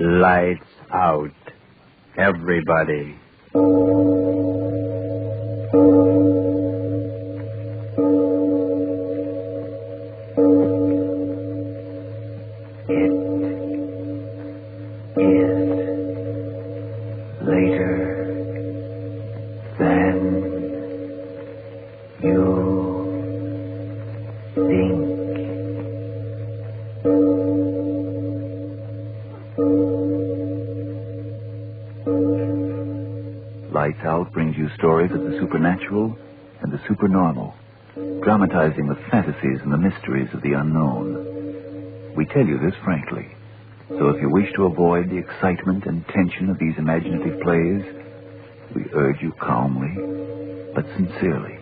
Lights out, everybody. It is later than you think. Lights Out brings you stories of the supernatural and the supernormal, dramatizing the fantasies and the mysteries of the unknown. We tell you this frankly, so if you wish to avoid the excitement and tension of these imaginative plays, we urge you calmly, but sincerely,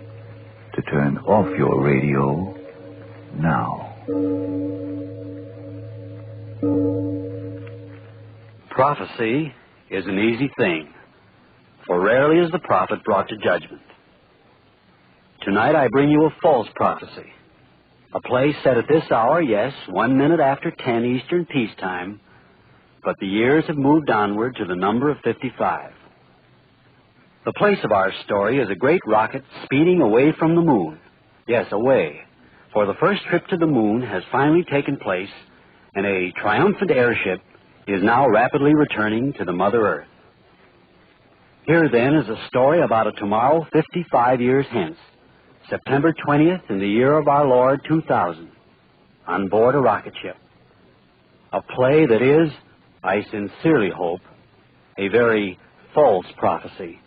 to turn off your radio now. Prophecy is an easy thing, for rarely is the prophet brought to judgment. Tonight I bring you a false prophecy, a play set at this hour, yes, 1 minute after 10 Eastern peacetime, but the years have moved onward to the number of 55. The place of our story is a great rocket speeding away from the moon. Yes, away, for the first trip to the moon has finally taken place, and a triumphant airship is now rapidly returning to the Mother Earth. Here, then, is a story about a tomorrow 55 years hence, September 20th in the year of our Lord 2000, on board a rocket ship. A play that is, I sincerely hope, a very false prophecy.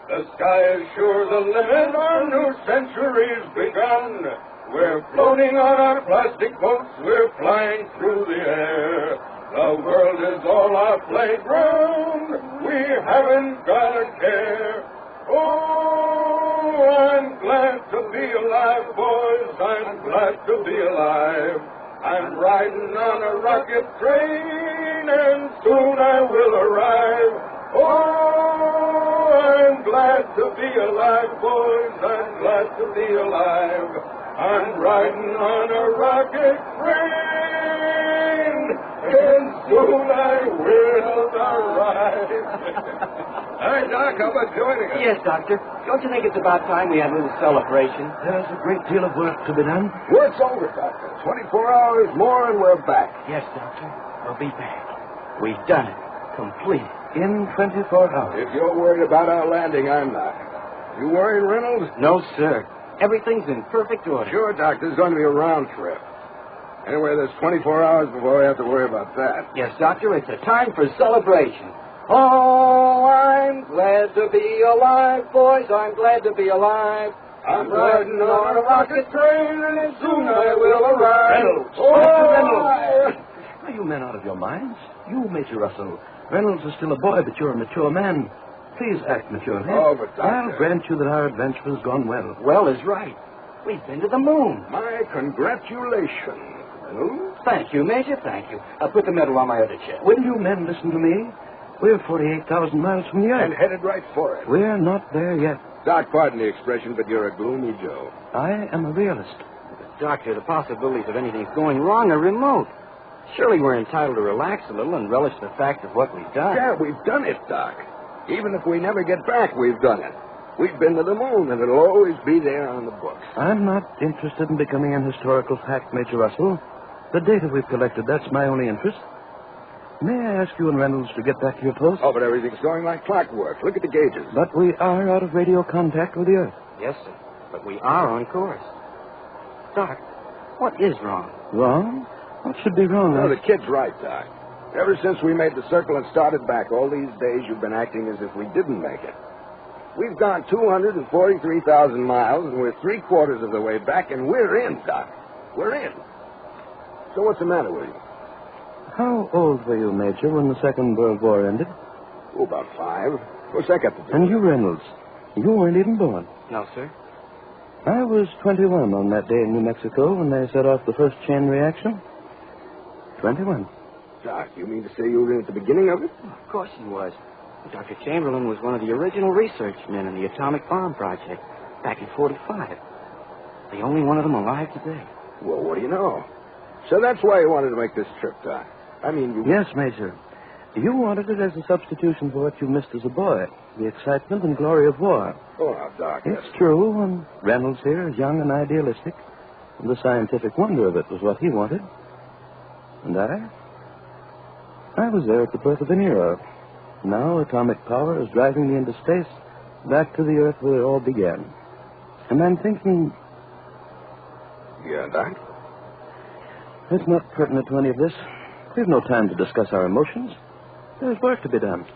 The sky is sure the limit, our new century's begun. We're floating on our plastic boats, we're flying through the air. The world is all our playground, we haven't got a care. Oh, I'm glad to be alive, boys, I'm glad to be alive. I'm riding on a rocket train, and soon I will arrive. Oh, I'm glad to be alive, boys, I'm glad to be alive. I'm riding on a rocket train, and soon I will arrive. Hi, Doc, how about joining us? Yes, Doctor. Don't you think it's about time we had a little celebration? There's a great deal of work to be done. Work's over, Doctor. 24 hours more and we're back. Yes, Doctor. We'll be back. We've done it. Complete. In 24 hours. If you're worried about our landing, I'm not. You worried, Reynolds? No, sir. Everything's in perfect order. Sure, Doctor. It's going to be a round trip. Anyway, there's 24 hours before we have to worry about that. Yes, Doctor. It's a time for celebration. Oh, I'm glad to be alive, boys. I'm glad to be alive. I'm riding on a rocket train, and soon I will arrive. Reynolds! Oh, Reynolds! Are you men out of your minds? You, Major Russell. Reynolds is still a boy, but you're a mature man. Please act maturely. Oh, but Doctor... I'll grant you that our adventure has gone well. Well is right. We've been to the moon. My congratulations, Reynolds. Thank you, Major, thank you. I'll put the medal on my other chest. Will you men listen to me? We're 48,000 miles from the Earth. And headed right for it. We're not there yet. Doc, pardon the expression, but you're a gloomy Joe. I am a realist. Doctor, the possibilities of anything going wrong are remote. Surely we're entitled to relax a little and relish the fact of what we've done. Yeah, we've done it, Doc. Even if we never get back, we've done it. We've been to the moon, and it'll always be there on the books. I'm not interested in becoming an historical fact, Major Russell. The data we've collected, that's my only interest. May I ask you and Reynolds to get back to your post? Oh, but everything's going like clockwork. Look at the gauges. But we are out of radio contact with the Earth. Yes, sir. But we are on course. Doc, what is wrong? Wrong? What should be wrong? No, the kid's right, Doc. Ever since we made the circle and started back, all these days you've been acting as if we didn't make it. We've gone 243,000 miles, and we're three-quarters of the way back, and we're in, Doc. We're in. So what's the matter with you? How old were you, Major, when the Second World War ended? Oh, about 5. What's that got to do? And you, Reynolds, you weren't even born. No, sir. I was 21 on that day in New Mexico when they set off the first chain reaction. 21. Doc, you mean to say you were in at the beginning of it? Of course he was. Dr. Chamberlain was one of the original research men in the atomic bomb project back in 45. The only one of them alive today. Well, what do you know? So that's why you wanted to make this trip, Doc. I mean, you... Yes, Major. You wanted it as a substitution for what you missed as a boy, the excitement and glory of war. Oh, now, Doc, It's true, and Reynolds here is young and idealistic, and the scientific wonder of it was what he wanted. And I was there at the birth of an era. Now atomic power is driving me into space, back to the Earth where it all began. And I'm thinking... Yeah, Doc? It's not pertinent to any of this. We've no time to discuss our emotions. There's work to be done.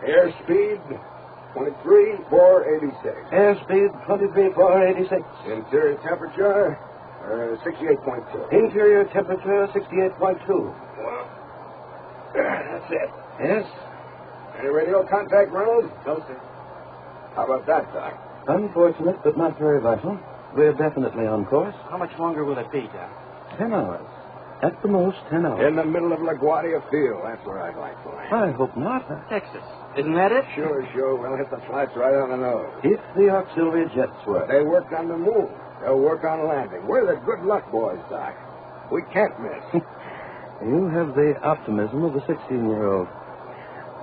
Airspeed, 23,486. Airspeed, 23,486. Interior temperature, 68.2. Interior temperature, 68.2. Well, that's it. Yes? Any radio contact, Reynolds? No, sir. How about that, Doc? Unfortunate, but not very vital. We're definitely on course. How much longer will it be, Doc? 10 hours. At the most, 10 hours. In the middle of LaGuardia Field. That's where I'd like to land. I hope not. Texas. Isn't that it? Sure. We'll hit the flights right on the nose. If the auxiliary jets work. They worked on the moon. They'll work on landing. We're the good luck boys, Doc. We can't miss. You have the optimism of a 16-year-old.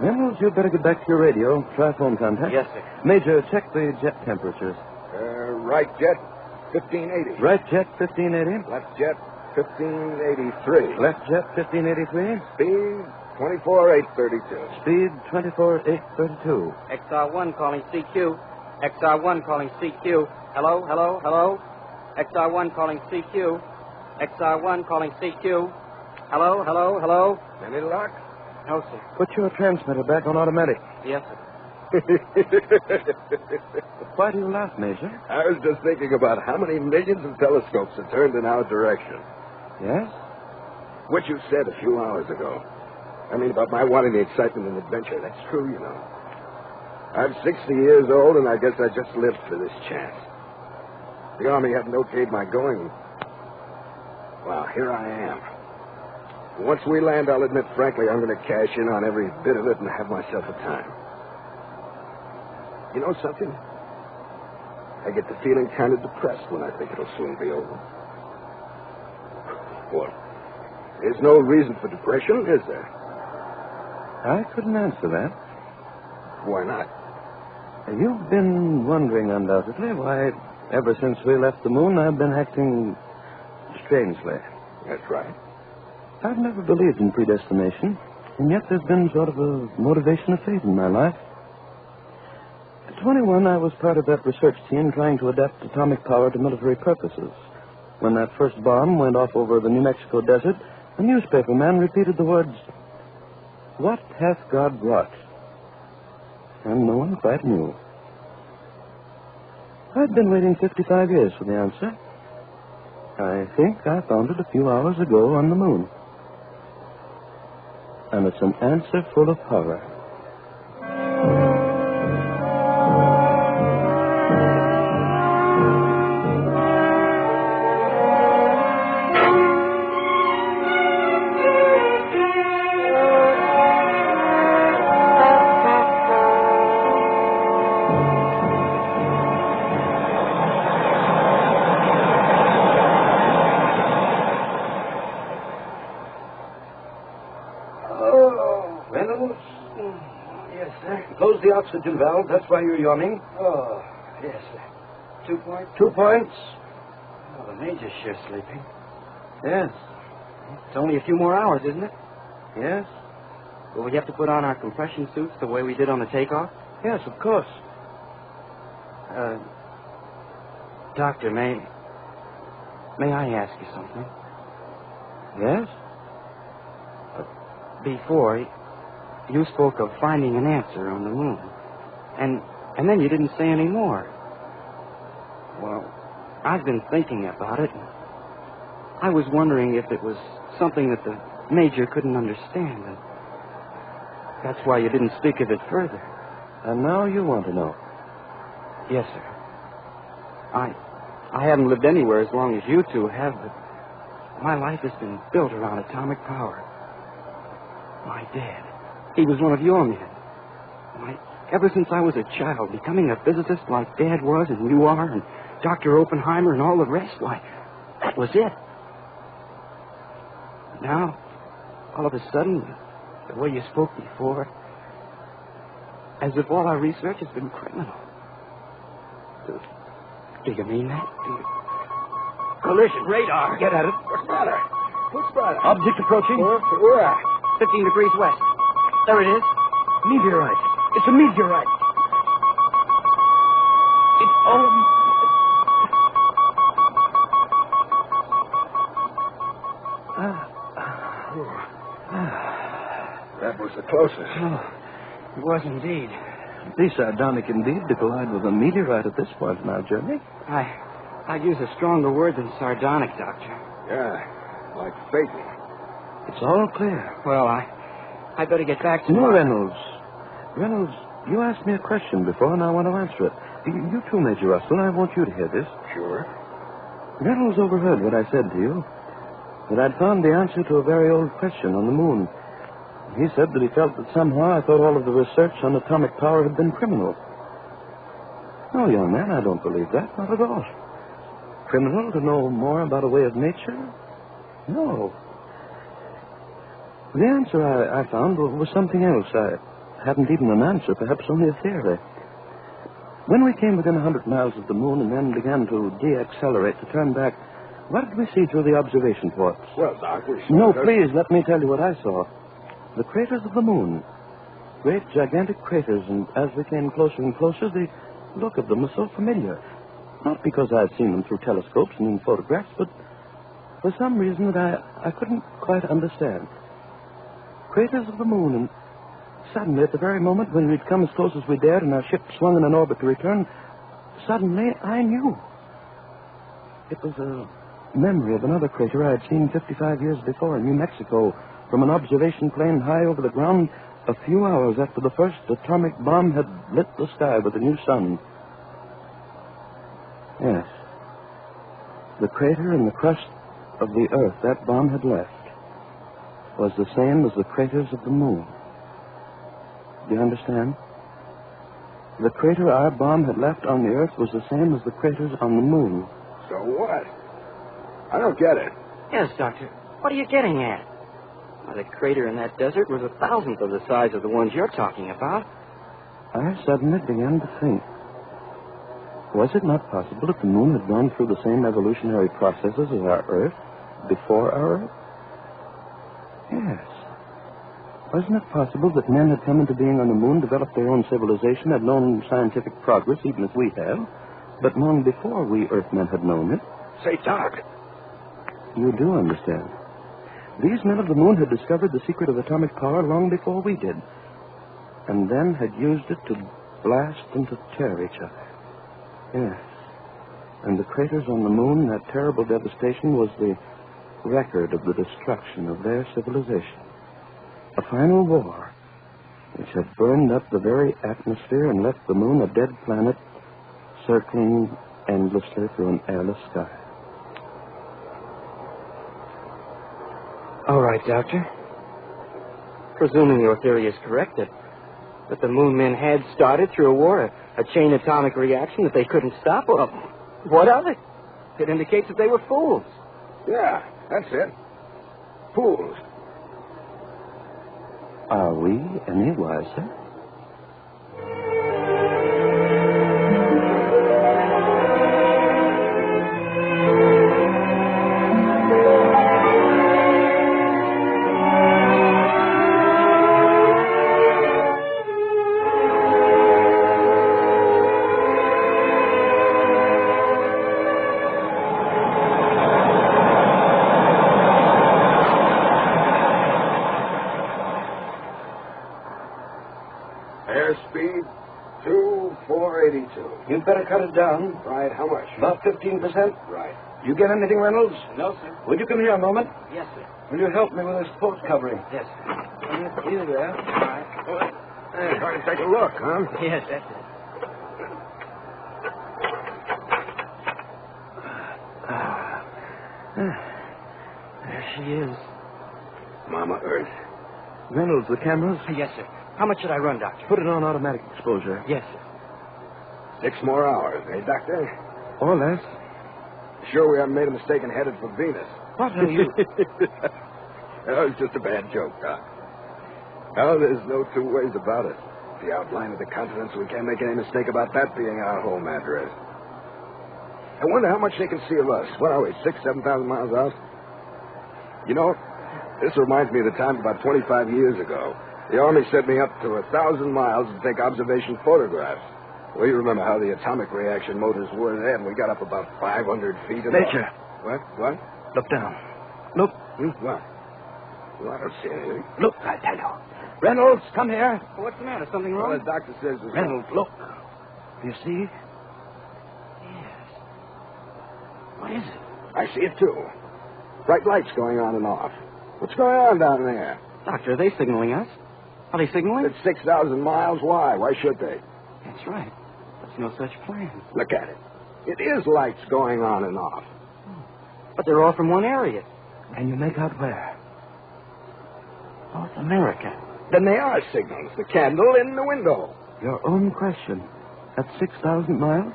Reynolds, you'd better get back to your radio. Try phone contact. Yes, sir. Major, check the jet temperatures. Right jet, 1580. Right jet, 1580. Left jet, 1583. Left jet, 1583. Speed, 24,832. Speed, 24,832. XR1 calling CQ. XR1 calling CQ. Hello. XR1 calling CQ. XR1 calling CQ. Hello. Any luck? No, sir. Put your transmitter back on automatic. Yes, sir. Why do you laugh, Major? I was just thinking about how many millions of telescopes are turned in our direction. Yes? What you said a few hours ago. I mean, about my wanting the excitement and adventure. That's true, you know. I'm 60 years old, and I guess I just lived for this chance. The Army hadn't okayed my going. Well, here I am. Once we land, I'll admit frankly I'm going to cash in on every bit of it and have myself a time. You know something? I get the feeling kind of depressed when I think it'll soon be over. What? There's no reason for depression, is there? I couldn't answer that. Why not? You've been wondering, undoubtedly, why, ever since we left the moon, I've been acting strangely. That's right. I've never believed in predestination, and yet there's been sort of a motivation of fate in my life. At 21, I was part of that research team trying to adapt atomic power to military purposes. When that first bomb went off over the New Mexico desert, a newspaper man repeated the words, "What hath God wrought?" And no one quite knew. I'd been waiting 55 years for the answer. I think I found it a few hours ago on the moon. And it's an answer full of horror. Close the oxygen valve. That's why you're yawning. Oh, yes, sir. 2 points? 2 points. Oh, the Major's sure sleeping. Yes. It's only a few more hours, isn't it? Yes. Will we have to put on our compression suits the way we did on the takeoff? Yes, of course. Doctor, may I ask you something? Yes? Before, you spoke of finding an answer on the moon. And then you didn't say any more. Well, I've been thinking about it. I was wondering if it was something that the Major couldn't understand. And that's why you didn't speak of it further. And now you want to know? Yes, sir. I haven't lived anywhere as long as you two have, but my life has been built around atomic power. My dad, he was one of your men. Ever since I was a child, becoming a physicist like Dad was and you are, and Dr. Oppenheimer and all the rest, why, that was it. Now, all of a sudden, the way you spoke before, as if all our research has been criminal. Do you mean that? Collision radar. Get at it. What's the matter? What's the matter? Object approaching. Where at? 15 degrees west. There it is. Meteorite. It's a meteorite. It's That was the closest. It was indeed. Be sardonic indeed to collide with a meteorite at this point in our journey. I'd use a stronger word than sardonic, Doctor. Yeah, like fatal. It's all clear. Well, I better get back to No, my... Reynolds. Reynolds, you asked me a question before, and I want to answer it. You too, Major Russell. I want you to hear this. Sure. Reynolds overheard what I said to you, that I'd found the answer to a very old question on the moon. He said that he felt that somehow I thought all of the research on atomic power had been criminal. No, young man, I don't believe that. Not at all. Criminal to know more about a way of nature? No. The answer I found was something else. I hadn't even an answer, perhaps only a theory. When we came within 100 miles of the moon and then began to de-accelerate, to turn back, what did we see through the observation ports? Well, Doc, we saw... No, please, let me tell you what I saw. The craters of the moon. Great, gigantic craters, and as we came closer and closer, the look of them was so familiar. Not because I had seen them through telescopes and in photographs, but for some reason that I couldn't quite understand. Craters of the moon, and suddenly, at the very moment when we'd come as close as we dared and our ship swung in an orbit to return, suddenly I knew. It was a memory of another crater I had seen 55 years before in New Mexico, from an observation plane high over the ground a few hours after the first atomic bomb had lit the sky with a new sun. Yes. The crater in the crust of the Earth that bomb had left was the same as the craters of the moon. Do you understand? The crater our bomb had left on the Earth was the same as the craters on the moon. So what? I don't get it. Yes, Doctor. What are you getting at? Well, the crater in that desert was 1,000th of the size of the ones you're talking about. I suddenly began to think. Was it not possible that the moon had gone through the same evolutionary processes as our Earth before our Earth? Yes. Wasn't it possible that men had come into being on the moon, developed their own civilization, had known scientific progress, even as we have, but long before we Earthmen had known it? Say, Doc. You do understand. These men of the moon had discovered the secret of atomic power long before we did, and then had used it to blast and to tear each other. Yes. And the craters on the moon, that terrible devastation, was the record of the destruction of their civilization. A final war which had burned up the very atmosphere and left the moon a dead planet circling endlessly through an airless sky. All right, Doctor. Presuming your theory is correct, that the moon men had started through a war, a chain atomic reaction that they couldn't stop, well, what of it? It indicates that they were fools. Yeah, that's it. Fools. Are we any wiser? it down. Right, how much? About 15%. Right. You get anything, Reynolds? No, sir. Would you come here a moment? Yes, sir. Will you help me with this post covering? Yes, sir. Here there. All right. Hey, trying to take a look, huh? Yes, that's it. There she is. Mama Earth. Reynolds, the cameras? Yes, sir. How much should I run, Doctor? Put it on automatic exposure. Yes, sir. 6 more hours, eh, Doctor? Or less. Sure we haven't made a mistake and headed for Venus. What are you? That was just a bad joke, Doc. Oh, there's no two ways about it. The outline of the continents, we can't make any mistake about that being our home address. I wonder how much they can see of us. What are we, 6,000, 7,000 miles out? You know, this reminds me of the time about 25 years ago. The Army sent me up to 1,000 miles to take observation photographs. Well, you remember how the atomic reaction motors were then. We got up about 500 feet. Major. What? Look down. Look. What? Well, I don't see anything. Look, I tell you. Reynolds, come here. What's the matter? Something Well, wrong? the doctor says there's... Reynolds, look. Do you see? Yes. What is it? I see it, too. Bright lights going on and off. What's going on down there? Doctor, are they signaling us? Are they signaling? It's 6,000 miles. Why? Why should they? That's right. There's no such plan. Look at it. It is lights going on and off. But they're all from one area. Can you make out where? North America. Then they are signals. The candle in the window. Your own question. At 6,000 miles?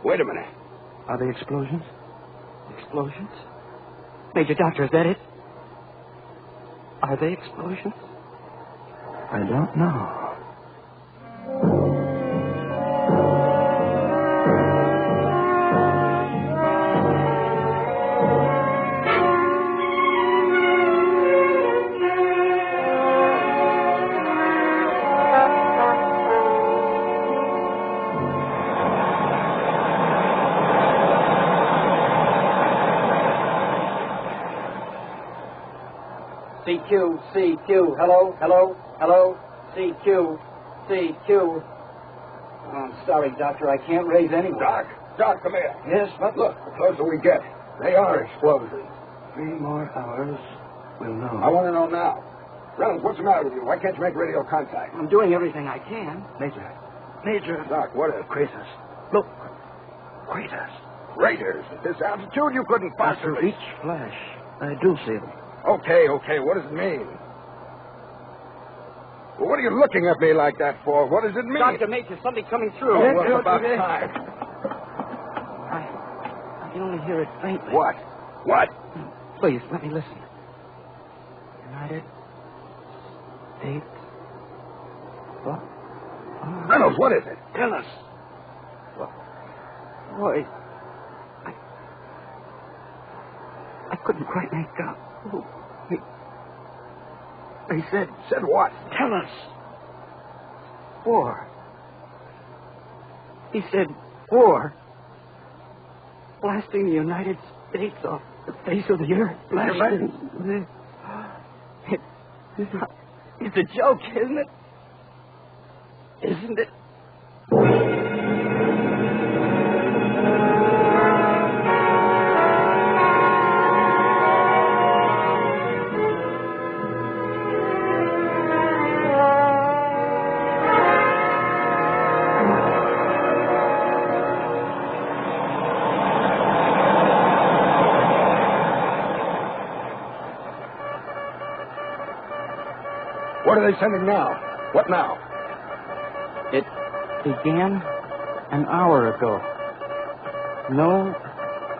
Wait a minute. Are they explosions? Explosions? Major Doctor, is that it? Are they explosions? I don't know. CQ, CQ, hello, hello, hello, CQ, CQ. Oh, I'm sorry, Doctor, I can't raise anyone. Doc, come here. Yes, but Look, the closer we get, they are explosions. 3 more hours. We'll know. I want to know now. Reynolds, what's the matter with you? Why can't you make radio contact? I'm doing everything I can. Major. Doc, what is... Craters. Look. Craters. Craters. At this altitude, you couldn't After possibly... each flash, I do see them. Okay. What does it mean? Well, what are you looking at me like that for? What does it mean? Doctor, Major, something coming through. Oh, well, about Major. time. I can only hear it faintly. What? What? Please, let me listen. United States. What? Oh, Reynolds, what is it? Tell us. boy. I couldn't quite make out. Oh, they said... Said what? Tell us. War. He said war. Blasting the United States off the face of the earth. Blasting. It's a joke, isn't it? Isn't it? What are they sending now? What now? It began an hour ago. No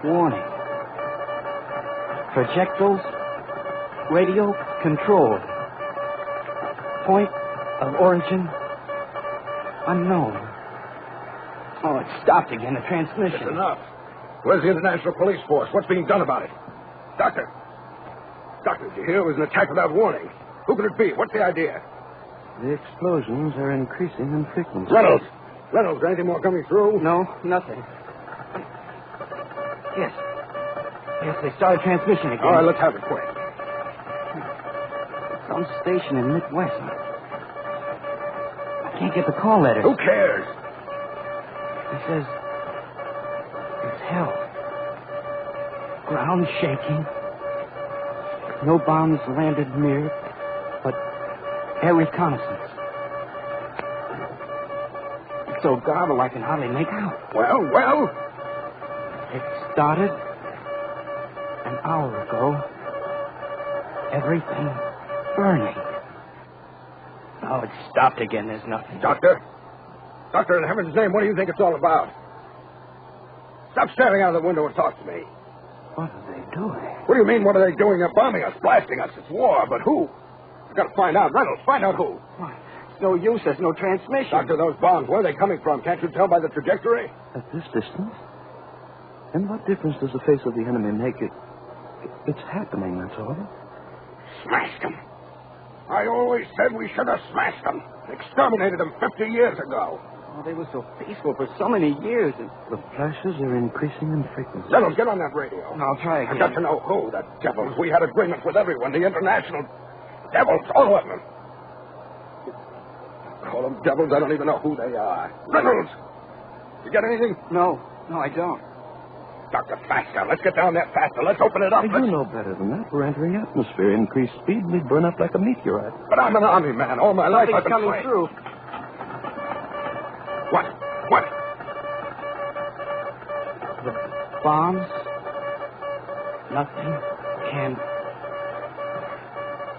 warning. Projectiles radio controlled. Point of origin unknown. Oh, it stopped again, the transmission. It's enough. Where's the International Police Force? What's being done about it? Doctor, did you hear it was an attack without warning? Who could it be? What's the idea? The explosions are increasing in frequency. Reynolds, anything more coming through? No, nothing. Yes, they started transmission again. All right, let's have it quick. Some station in Midwest. I can't get the call letters. Who cares? He says ground shaking. No bombs landed near, but air reconnaissance. It's so garbled I can hardly make out. Well? It started an hour ago. Everything burning. Oh, it stopped again. There's nothing. Doctor, in heaven's name, what do you think it's all about? Stop staring out of the window and talk to me. What are they doing? What do you mean, what are they doing? They're bombing us, blasting us. It's war, but who? I've got to find out. Reynolds, find out who. What? It's no use. There's no transmission. Doctor, those bombs, where are they coming from? Can't you tell by the trajectory? At this distance? And what difference does the face of the enemy make? It's happening, that's all. Smashed them. I always said we should have smashed them. Exterminated them 50 years ago. Oh, they were so peaceful for so many years. The flashes are increasing in frequency. Reynolds, get on that radio. I'll try again. I've got to know who. The devils. We had agreements with everyone. The international devils, all of them. Call them devils. I don't even know who they are. Reynolds! You got anything? No, I don't. Doctor, faster. Let's get down there faster. Let's open it up. You know better than that. We're entering atmosphere. Increased speed, we'd burn up like a meteorite. But I'm an army man. All my life I've been coming trained. through. What? The bombs. Nothing.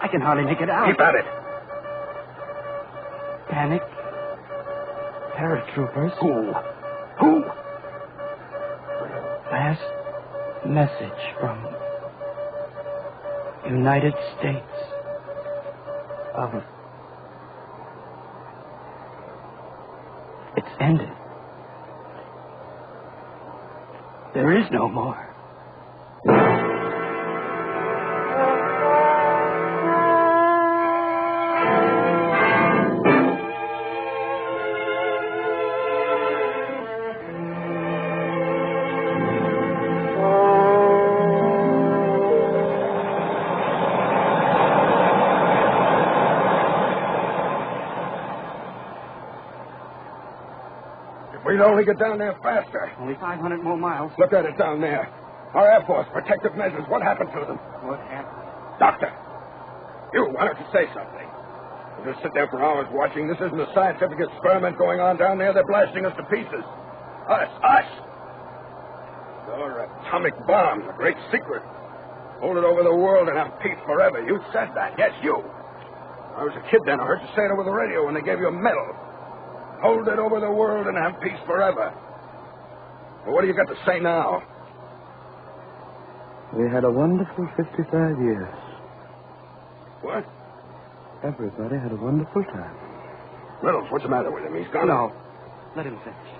I can hardly make it out. Keep at it. Panic. Paratroopers. Who? Last message from United States of... It's ended. There is no more. We'd only get down there faster. Only 500 more miles. Look at it down there. Our Air Force, protective measures. What happened to them? What happened? Doctor, why don't you say something? We'll just sit there for hours watching. This isn't a scientific experiment going on down there. They're blasting us to pieces. Us! Your atomic bomb, a great secret. Hold it over the world and have peace forever. You said that. Yes, you. I was a kid then. I heard you say it over the radio when they gave you a medal. Hold it over the world and have peace forever. Well, what do you got to say now? We had a wonderful 55 years. What? Everybody had a wonderful time. Reynolds, what's the matter with him? He's gone. No. Let him finish.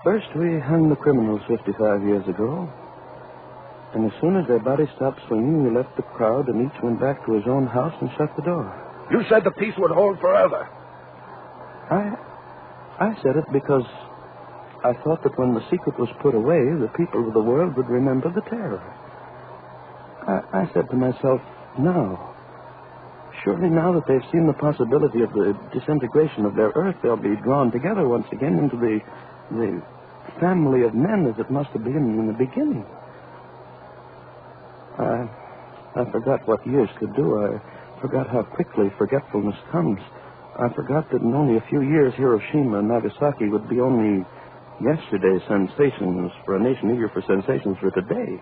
First, we hung the criminals 55 years ago. And as soon as their bodies stopped swinging, we left the crowd and each went back to his own house and shut the door. You said the peace would hold forever. I said it because I thought that when the secret was put away, the people of the world would remember the terror. I said to myself, now, surely now that they've seen the possibility of the disintegration of their Earth, they'll be drawn together once again into the family of men as it must have been in the beginning. I forgot what years could do. I forgot how quickly forgetfulness comes. I forgot that in only a few years, Hiroshima and Nagasaki would be only yesterday's sensations for a nation eager for sensations for today.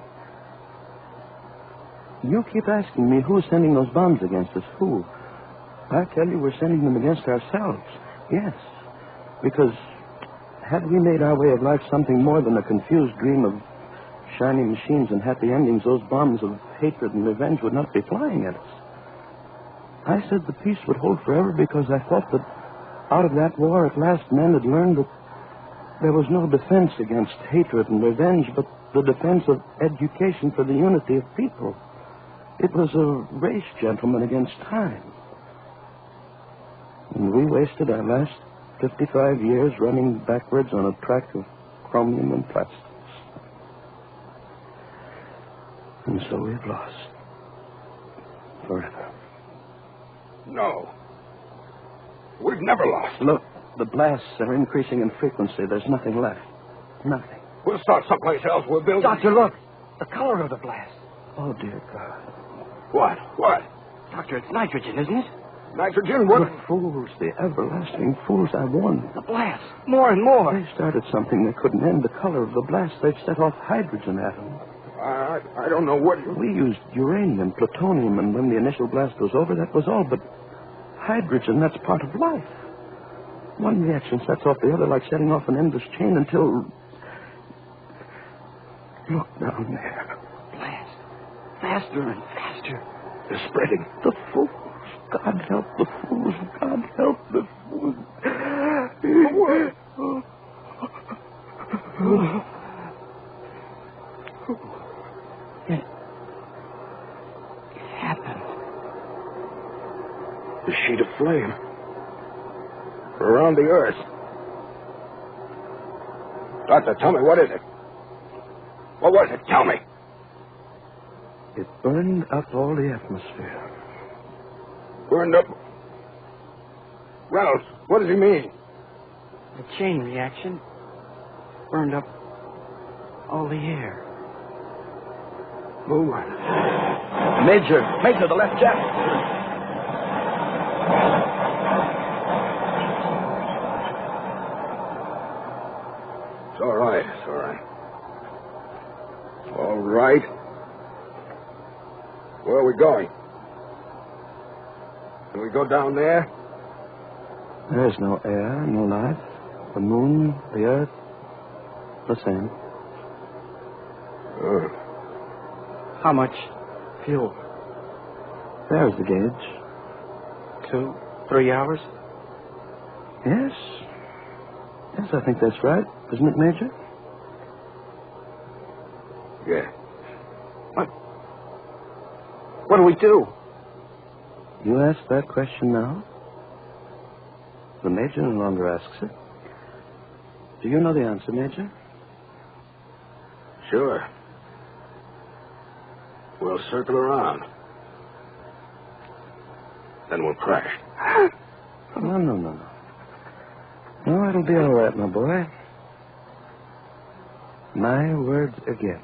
You keep asking me who's sending those bombs against us. Who? I tell you we're sending them against ourselves. Yes. Because had we made our way of life something more than a confused dream of shiny machines and happy endings, those bombs of hatred and revenge would not be flying at us. I said the peace would hold forever because I thought that out of that war at last men had learned that there was no defense against hatred and revenge, but the defense of education for the unity of people. It was a race, gentlemen, against time. And we wasted our last 55 years running backwards on a track of chromium and plastics. And so we've lost. Forever. No. We've never lost. Look, the blasts are increasing in frequency. There's nothing left. Nothing. We'll start someplace else. We'll build... Doctor, look. The color of the blast. Oh, dear God. What? What? Doctor, it's nitrogen, isn't it? Nitrogen? What? The fools, the everlasting fools, I won. The blast. More and more. They started something they couldn't end. The color of the blast. They've set off hydrogen atoms. I don't know what... We used uranium, plutonium, and when the initial blast was over, that was all. But hydrogen, that's part of life. One reaction sets off the other like setting off an endless chain until... Look down there. Blast. Faster and faster. They're spreading. The fools. God help the fools. God help the fools. It happened. The sheet of flame. Around the earth. Doctor, tell me, what is it? What was it? Tell me. It burned up all the atmosphere. Burned up. Reynolds, what does he mean? The chain reaction burned up all the air. Move. Major, the left jack. It's all right. It's all right. All right. Where are we going? Can we go down there? There's no air, no life. The moon, the earth, the same. How much fuel? There's the gauge. 2, 3 hours? Yes. Yes, I think that's right. Isn't it, Major? Yeah. What do we do? You ask that question now? The Major no longer asks it. Do you know the answer, Major? Sure. We'll circle around. Then we'll crash. No. No, it'll be all right, my boy. My words again.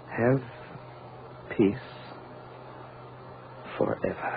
Have peace forever.